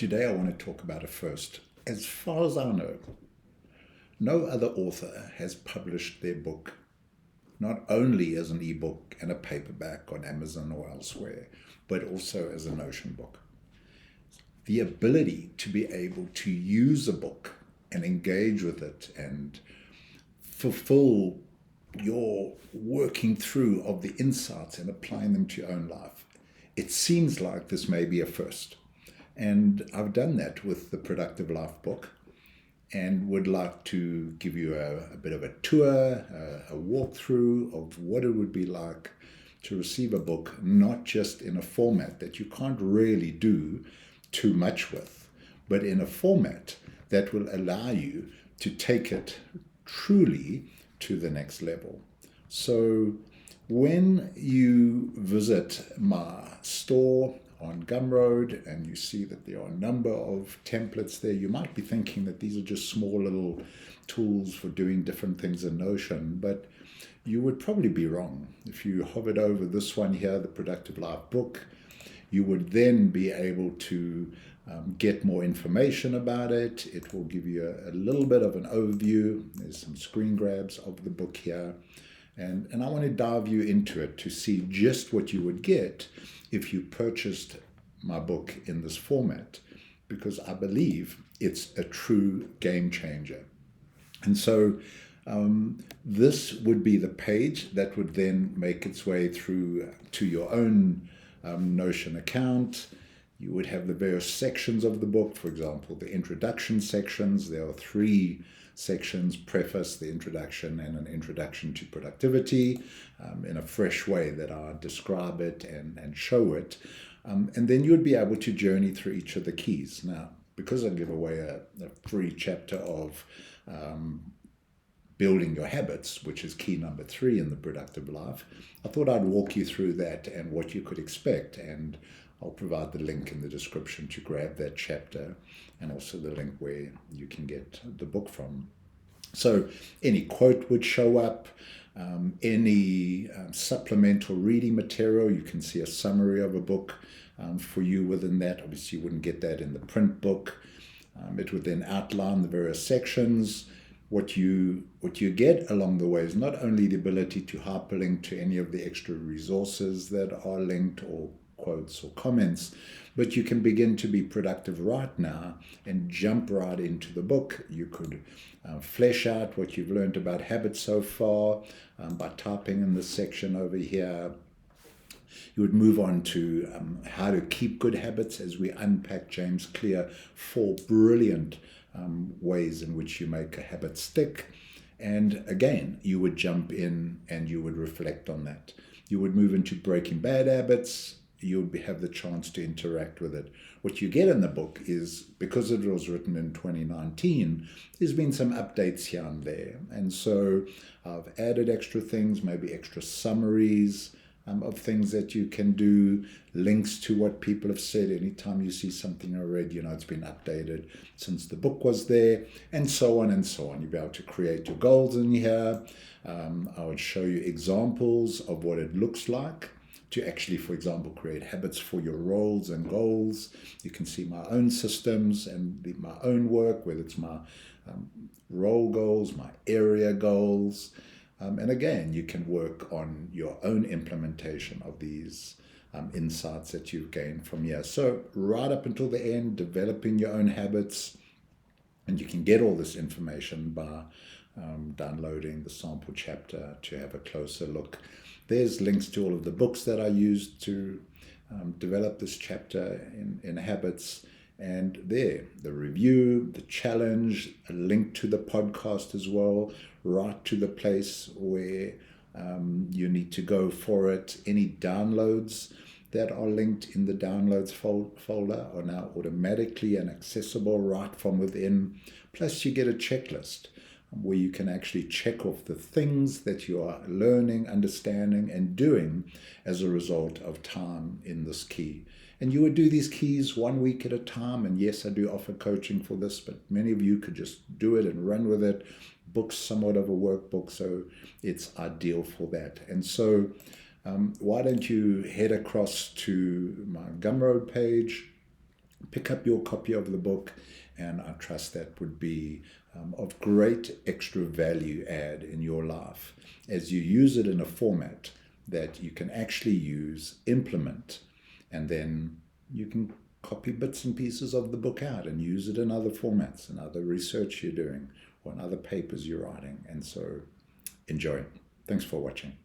Today I want to talk about a first. As far as I know, no other author has published their book not only as an ebook and a paperback on Amazon or elsewhere, but also as a Notion book. The ability to be able to use a book and engage with it and fulfill your working through of the insights and applying them to your own life. It seems like this may be a first. And I've done that with the Productive Life book and would like to give you a bit of a tour, a walkthrough of what it would be like to receive a book, not just in a format that you can't really do too much with, but in a format that will allow you to take it truly to the next level. So when you visit my store on Gumroad and you see that there are a number of templates there, you might be thinking that these are just small little tools for doing different things in Notion, but you would probably be wrong. If you hovered over this one here, the Productive Life book, you would then be able to get more information about it. It will give you a little bit of an overview. There's some screen grabs of the book here. And I want to dive you into it to see just what you would get if you purchased my book in this format, because I believe it's a true game changer. And so this would be the page that would then make its way through to your own Notion account. You would have the various sections of the book. For example, the introduction sections. There are 3 sections: preface, the introduction, and an introduction to productivity, in a fresh way that I describe it and show it. And then you would be able to journey through each of the keys. Now, because I give away a free chapter of building your habits, which is key number 3 in the Productive Life, I thought I'd walk you through that and what you could expect. And I'll provide the link in the description to grab that chapter, and also the link where you can get the book from. So any quote would show up, any supplemental reading material. You can see a summary of a book for you within that. Obviously, you wouldn't get that in the print book. It would then outline the various sections. What you get along the way is not only the ability to hyperlink to any of the extra resources that are linked, or quotes or comments, but you can begin to be productive right now and jump right into the book. You could flesh out what you've learned about habits so far by typing in this section over here. You would move on to how to keep good habits, as we unpack James Clear 4 brilliant ways in which you make a habit stick. And again, you would jump in and you would reflect on that. You would move into breaking bad habits. You would have the chance to interact with it. What you get in the book is, because it was written in 2019, there's been some updates here and there. And so I've added extra things, maybe extra summaries of things that you can do, links to what people have said. Anytime you see something I read, it's been updated since the book was there, and so on and so on. You'll be able to create your goals in here. I would show you examples of what it looks like to actually, for example, create habits for your roles and goals. You can see my own systems and my own work, whether it's my role goals, my area goals. And again, you can work on your own implementation of these insights that you've gained from here. So right up until the end, developing your own habits. And you can get all this information by downloading the sample chapter to have a closer look. There's links to all of the books that I used to develop this chapter in habits. And there, the review, the challenge, a link to the podcast as well, right to the place where you need to go for it. Any downloads that are linked in the downloads folder are now automatically and accessible right from within. Plus you get a checklist where you can actually check off the things that you are learning, understanding, and doing as a result of time in this key. And you would do these keys 1 week at a time. And yes, I do offer coaching for this, but many of you could just do it and run with it. Book's somewhat of a workbook, so it's ideal for that. And so why don't you head across to my Gumroad page, pick up your copy of the book, and I trust that would be of great extra value add in your life as you use it in a format that you can actually use, implement, and then you can copy bits and pieces of the book out and use it in other formats and other research you're doing or in other papers you're writing. And so enjoy. Thanks for watching.